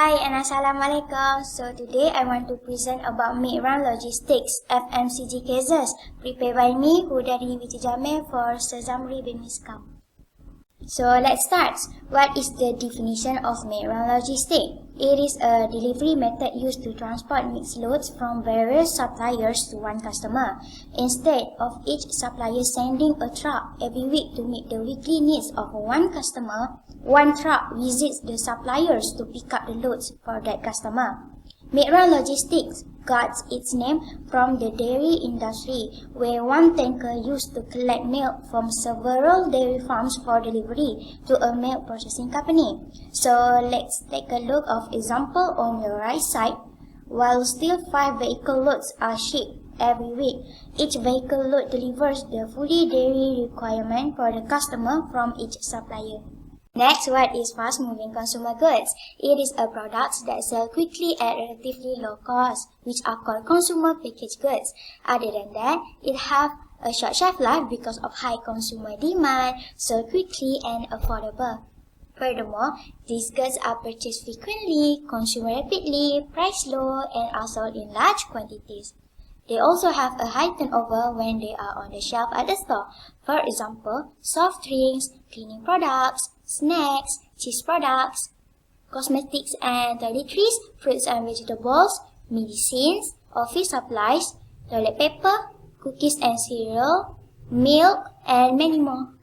Hi and Assalamualaikum. So today I want to present about mid-run logistics FMCG cases prepared by me, Hudari Wicijame for Sezamri bin Miskam. So let's start. What is the definition of mid-run logistics? It is a delivery method used to transport mixed loads from various suppliers to one customer. Instead of each supplier sending a truck every week to meet the weekly needs of one customer, one truck visits the suppliers to pick up the loads for that customer. Mid-run logistics got its name from the dairy industry, where one tanker used to collect milk from several dairy farms for delivery to a milk processing company. So let's take a look of example on your right side. While still 5 vehicle loads are shipped every week, each vehicle load delivers the fully dairy requirement for the customer from each supplier. Next, what is fast-moving consumer goods? It is a product that sell quickly at relatively low cost, which are called consumer packaged goods. Other than that, it have a short shelf life because of high consumer demand, sold quickly and affordable. Furthermore, these goods are purchased frequently, consumed rapidly, priced low, and are sold in large quantities. They also have a high turnover when they are on the shelf at the store. For example, soft drinks, cleaning products, snacks, cheese products, cosmetics and toiletries, fruits and vegetables, medicines, office supplies, toilet paper, cookies and cereal, milk, and many more.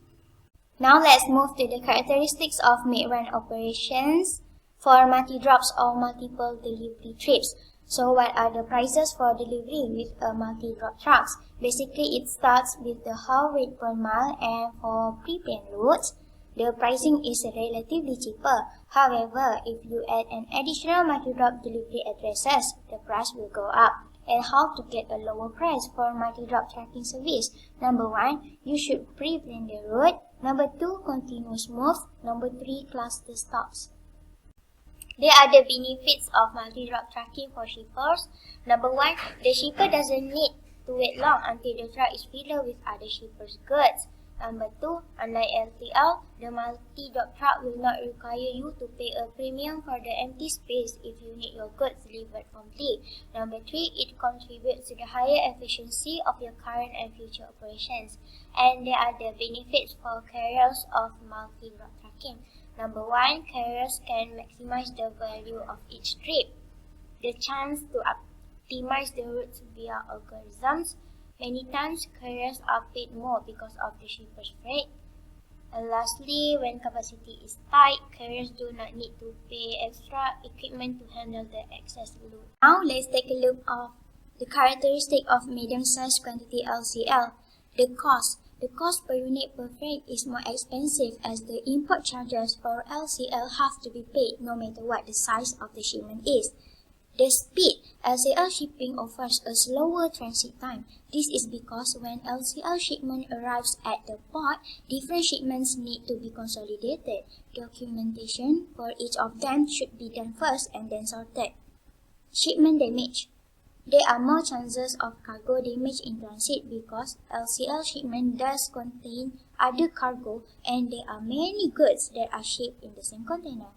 Now let's move to the characteristics of mid-run operations for multi-drops or multiple delivery trips. So what are the prices for delivery with a multi-drop trucks? Basically, it starts with the haul rate per mile, and for prepaid loads, the pricing is relatively cheaper. However, if you add an additional multi-drop delivery addresses, the price will go up. And how to get a lower price for multi-drop tracking service? Number 1, you should pre-plan the route. Number 2, continuous moves. Number 3, cluster stops. There are the benefits of multi-drop tracking for shippers. Number 1, the shipper doesn't need to wait long until the truck is filled with other shippers' goods. Number 2, unlike LTL, the multi-drop truck will not require you to pay a premium for the empty space if you need your goods delivered promptly. Number 3, it contributes to the higher efficiency of your current and future operations. And there are the benefits for carriers of multi-drop tracking. Number 1, carriers can maximize the value of each trip. The chance to optimize the routes via algorithms. Many times, carriers are paid more because of the shipper's freight. And lastly, when capacity is tight, carriers do not need to pay extra equipment to handle the excess load. Now, let's take a look at the characteristic of medium-sized quantity LCL. The cost per unit per freight is more expensive as the import charges for LCL have to be paid no matter what the size of the shipment is. The speed, LCL shipping offers a slower transit time. This is because when LCL shipment arrives at the port, different shipments need to be consolidated. Documentation for each of them should be done first and then sorted. Shipment damage. There are more chances of cargo damage in transit because LCL shipment does contain other cargo and there are many goods that are shipped in the same container.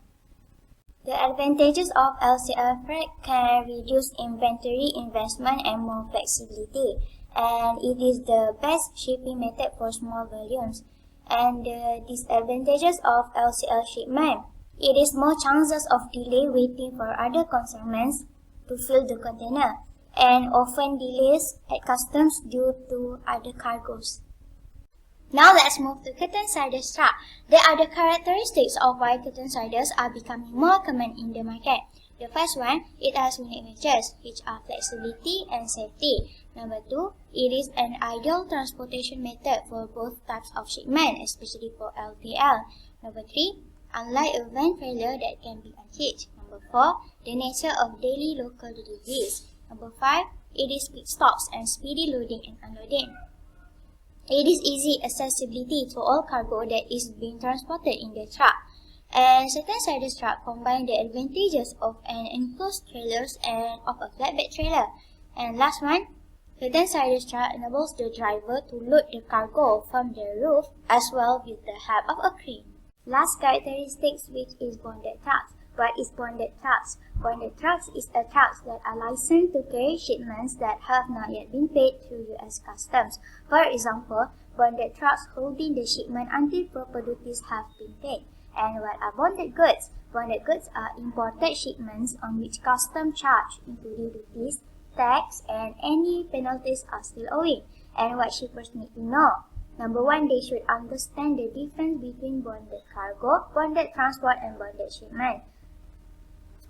The advantages of LCL freight can reduce inventory investment and more flexibility, and it is the best shipping method for small volumes. And the disadvantages of LCL shipment. It is more chances of delay waiting for other consignments to fill the container, and often delays at customs due to other cargoes. Now let's move to curtain-sided truck. There are the characteristics of why curtain-siders are becoming more common in the market. The first one, it has unique features, which are flexibility and safety. Number 2, it is an ideal transportation method for both types of shipment, especially for LTL. Number 3, unlike a van trailer that can be unhitched. Number 4, the nature of daily local deliveries. Number 5, it is quick stops and speedy loading and unloading. It is easy accessibility to all cargo that is being transported in the truck. And curtain-sided truck combine the advantages of an enclosed trailer and of a flatbed trailer. And last one, curtain-sided truck enables the driver to load the cargo from the roof as well with the help of a crane. Last characteristics, which is bonded trucks. What is bonded trucks? Bonded trucks is a trucks that are licensed to carry shipments that have not yet been paid through U.S. Customs. For example, bonded trucks holding the shipment until proper duties have been paid. And what are bonded goods? Bonded goods are imported shipments on which customs charge, including duties, tax, and any penalties are still owing. And what shippers need to know. Number one, they should understand the difference between bonded cargo, bonded transport, and bonded shipment.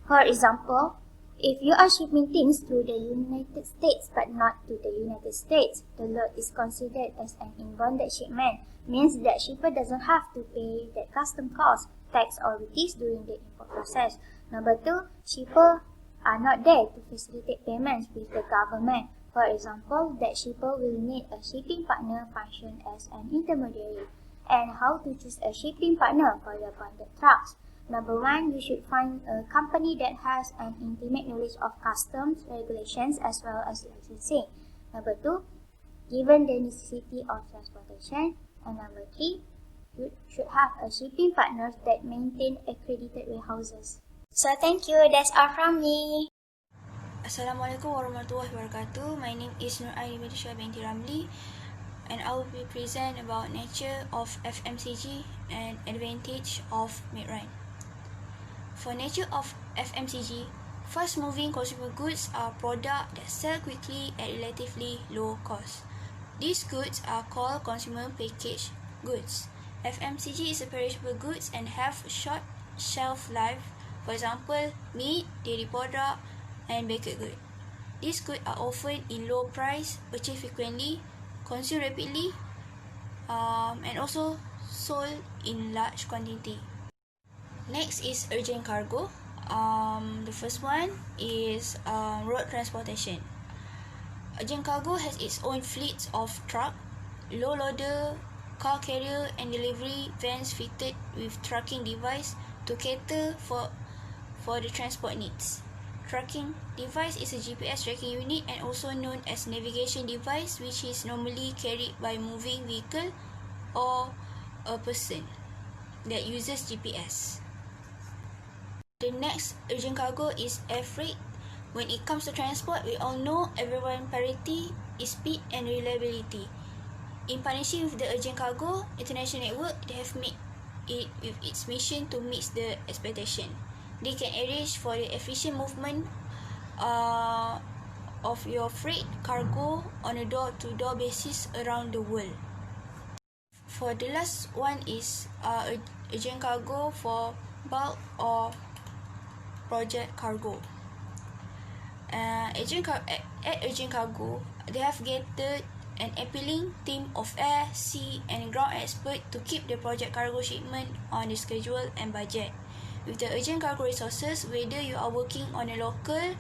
For example, if you are shipping things to the United States but not to the United States, the load is considered as an in-bonded shipment, means that shipper doesn't have to pay that custom cost, tax, or duties during the import process. Number two, shipper are not there to facilitate payments with the government. For example, that shipper will need a shipping partner function as an intermediary. And how to choose a shipping partner for the bonded trucks? Number one, you should find a company that has an intimate knowledge of customs, regulations, as well as licensing. Number two, given the necessity of transportation. And number three, you should have a shipping partners that maintain accredited warehouses. So thank you, that's all from me. Assalamualaikum warahmatullahi wabarakatuh. My name is Nur Aini Medisha binti Ramli, and I will be present about nature of FMCG and advantage of mid-run. For nature of FMCG, fast-moving consumer goods are products that sell quickly at relatively low cost. These goods are called consumer packaged goods. FMCG is a perishable goods and have short shelf life. For example, meat, dairy product, and baked goods. These goods are often in low price, purchased frequently, consumed rapidly, and also sold in large quantity. Next is urgent cargo. The first one is road transportation. Urgent cargo has its own fleets of truck, low loader, car carrier, and delivery vans fitted with tracking device to cater for the transport needs. Tracking device is a GPS tracking unit and also known as navigation device, which is normally carried by moving vehicle or a person that uses GPS. The next urgent cargo is air freight. When it comes to transport, we all know everyone priority is speed and reliability. In partnership with the urgent cargo international network, they have made it with its mission to meet the expectation. They can arrange for the efficient movement of your freight cargo on a door-to-door basis around the world. For the last one is urgent cargo for bulk or project cargo. At urgent cargo, they have gathered an appealing team of air, sea, and ground experts to keep the project cargo shipment on the schedule and budget. With the urgent cargo resources, whether you are working on a local,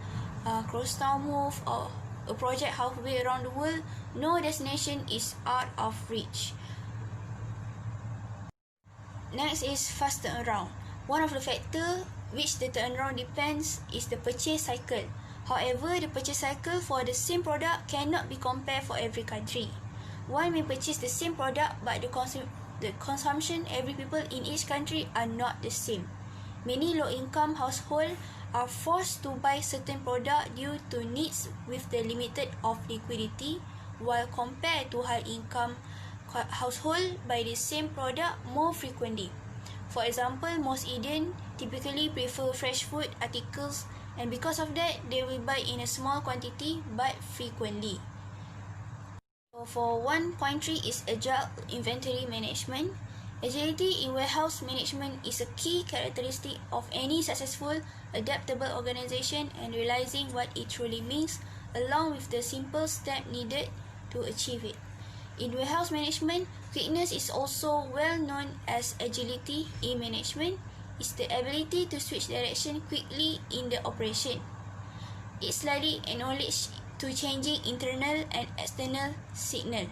cross-town move, or a project halfway around the world, no destination is out of reach. Next is fast turnaround. One of the factors which the turnaround depends is the purchase cycle. However, the purchase cycle for the same product cannot be compared for every country. One may purchase the same product, but the consumption every people in each country are not the same. Many low-income households are forced to buy certain products due to needs with the limited of liquidity, while compared to high-income households buy the same product more frequently. For example, most Indians typically prefer fresh food articles, and because of that, they will buy in a small quantity but frequently. So for 1.3 is agile inventory management. Agility in warehouse management is a key characteristic of any successful, adaptable organization, and realizing what it truly means, along with the simple steps needed to achieve it. In warehouse management, quickness is also well known as agility in management. It's the ability to switch direction quickly in the operation. It slightly acknowledges to changing internal and external signal.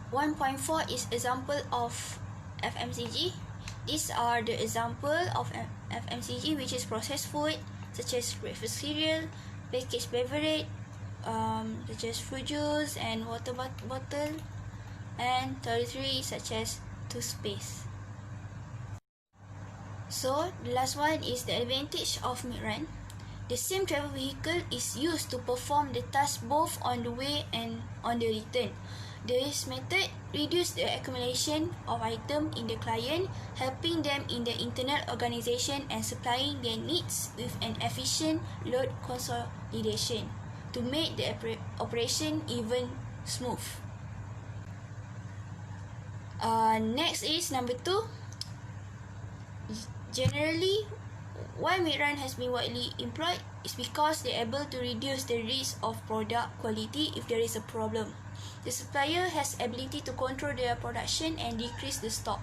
1.4 is example of FMCG. These are the example of FMCG, which is processed food such as breakfast cereal, packaged beverage, such as fruit juice and water bottle, and toiletries such as toothpaste. So the last one is the advantage of mid-run. The same travel vehicle is used to perform the task both on the way and on the return. This method reduces the accumulation of items in the client, helping them in the internal organization and supplying their needs with an efficient load consolidation to make the operation even smooth. Next is number 2. Generally, why mid-run has been widely employed is because they are able to reduce the risk of product quality if there is a problem. The supplier has ability to control their production and decrease the stock.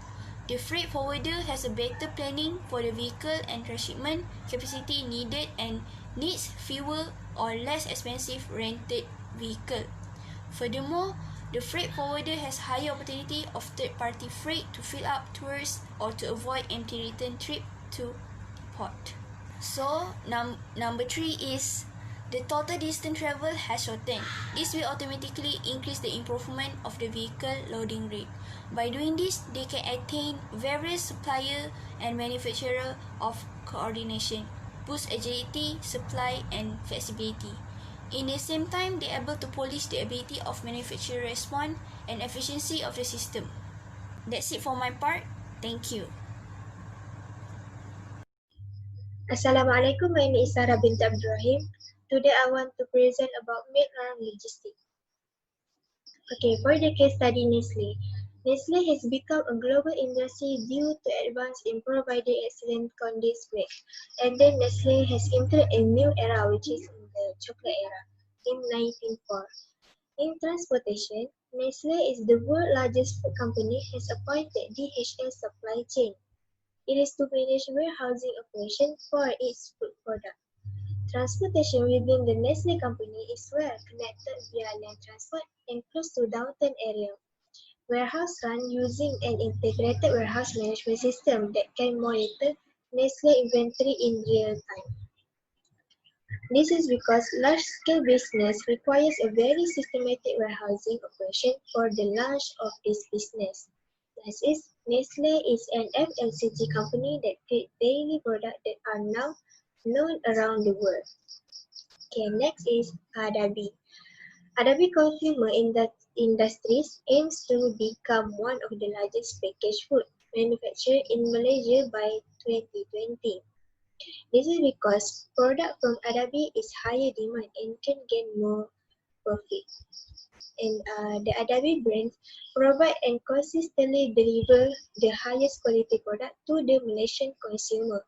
The freight forwarder has a better planning for the vehicle and transshipment capacity needed and needs fewer or less expensive rented vehicle. Furthermore, the freight forwarder has higher opportunity of third-party freight to fill up tours or to avoid empty return trip to port. So, number 3 is the total distance travel has shortened. This will automatically increase the improvement of the vehicle loading rate. By doing this, they can attain various supplier and manufacturer of coordination, boost agility, supply, and flexibility. In the same time, they are able to polish the ability of manufacturer response and efficiency of the system. That's it for my part. Thank you. Assalamualaikum, my name is Sarah bint Abdurrahim. Today I want to present about mid-run logistics. Okay, for the case study Nestle. Nestle has become a global industry due to advance in providing excellent condensed milk. And then Nestle has entered a new era, which is in the chocolate era, in 1904. In transportation, Nestle is the world's largest food company, has appointed DHL supply chain. It is to manage warehousing operation for its food product. Transportation within the Nestle company is well connected via land transport and close to downtown area. Warehouse run using an integrated warehouse management system that can monitor Nestle inventory in real time. This is because large-scale business requires a very systematic warehousing operation for the launch of this business. Thus, Nestle is an FMCG company that creates daily products that are now known around the world. Okay, next is Adabi. Adabi Consumer Industries aims to become one of the largest packaged food manufacturer in Malaysia by 2020. This is because product from Adabi is higher demand and can gain more profit. And the Adabi brand provide and consistently deliver the highest quality product to the Malaysian consumer.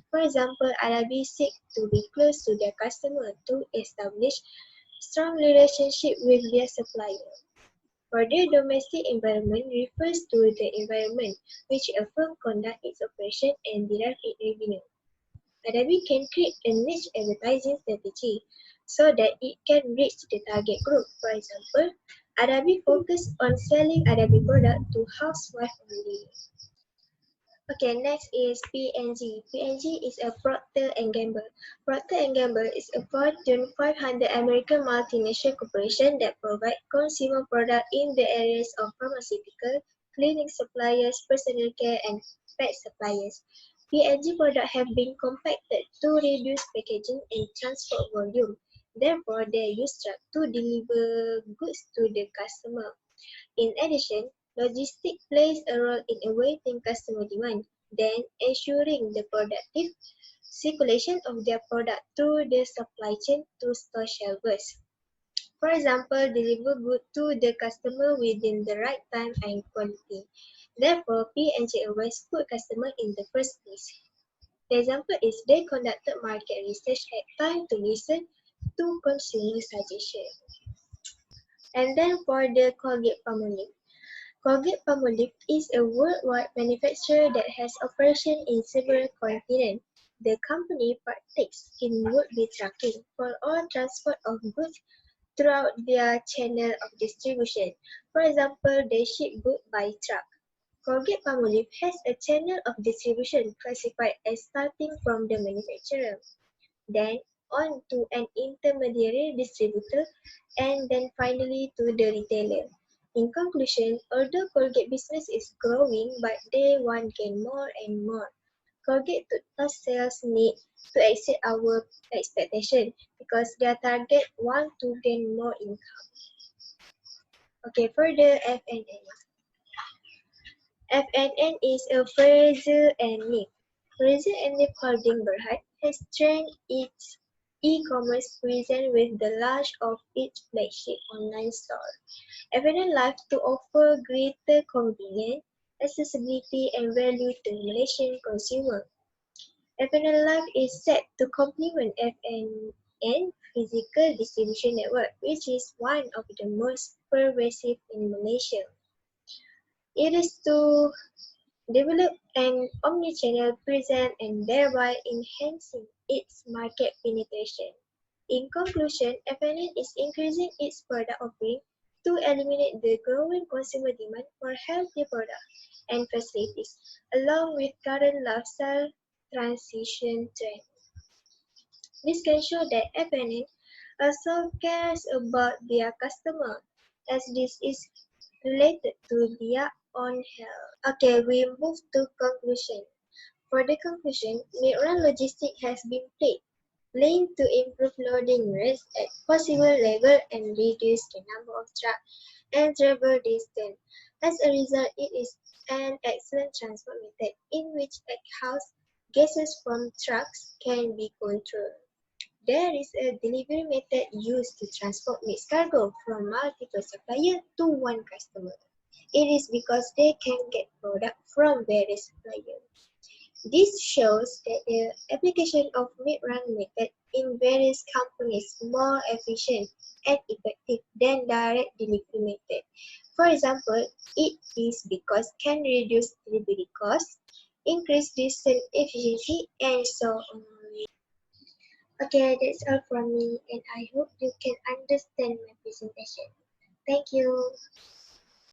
For example, Adabi seek to be close to their customer to establish strong relationship with their supplier. For the domestic environment refers to the environment which a firm conduct its operation and derive its revenue. Adabi can create a niche advertising strategy so that it can reach the target group. For example, Adabi focus on selling Adabi product to housewives only. Okay, next is P&G. P&G is a Procter & Gamble. Procter & Gamble is a Fortune 500 American multinational corporation that provides consumer products in the areas of pharmaceutical, clinic suppliers, personal care, and pet suppliers. P&G products have been compacted to reduce packaging and transport volume. Therefore, they use trucks to deliver goods to the customer. In addition, logistics plays a role in awaiting customer demand, then ensuring the productive circulation of their product through the supply chain to store shelves. For example, deliver goods to the customer within the right time and quality. Therefore, P&G always put customer in the first place. The example is they conducted market research at time to listen to consumer suggestions. And then for the Colgate-Palmolive. Colgate-Palmolive is a worldwide manufacturer that has operations in several continents. The company partakes in would-be trucking for all transport of goods throughout their channel of distribution. For example, they ship goods by truck. Colgate-Palmolive has a channel of distribution classified as starting from the manufacturer, then on to an intermediary distributor, and then finally to the retailer. In conclusion, although Colgate business is growing, but they want to gain more and more Colgate toothpaste sales need to exceed our expectation because their target want to gain more income. Okay, further FNN. FNN is a Fraser and Neff. Fraser and Neff Holding Berhad has trained its e-commerce presence with the launch of its flagship online store, FNN Live, to offer greater convenience, accessibility and value to Malaysian consumers. FNN Live is set to complement FNN physical distribution network, which is one of the most pervasive in Malaysia. It is to develop an omnichannel presence and thereby enhancing its market penetration. In conclusion, FNN is increasing its product offering to eliminate the growing consumer demand for healthy products and facilities, along with current lifestyle transition trends. This can show that FNN also cares about their customer, as this is related to their own health. Okay, we move to conclusion. For the conclusion, Midrun Logistics has been playing to improve loading rates at possible level and reduce the number of trucks and travel distance. As a result, it is an excellent transport method in which house gases from trucks can be controlled. There is a delivery method used to transport mixed cargo from multiple suppliers to one customer. It is because they can get product from various suppliers. This shows that the application of mid-run method in various companies is more efficient and effective than direct delivery method. For example, it is because can reduce delivery costs, increase distance efficiency, and so on. Okay, that's all from me, and I hope you can understand my presentation. Thank you.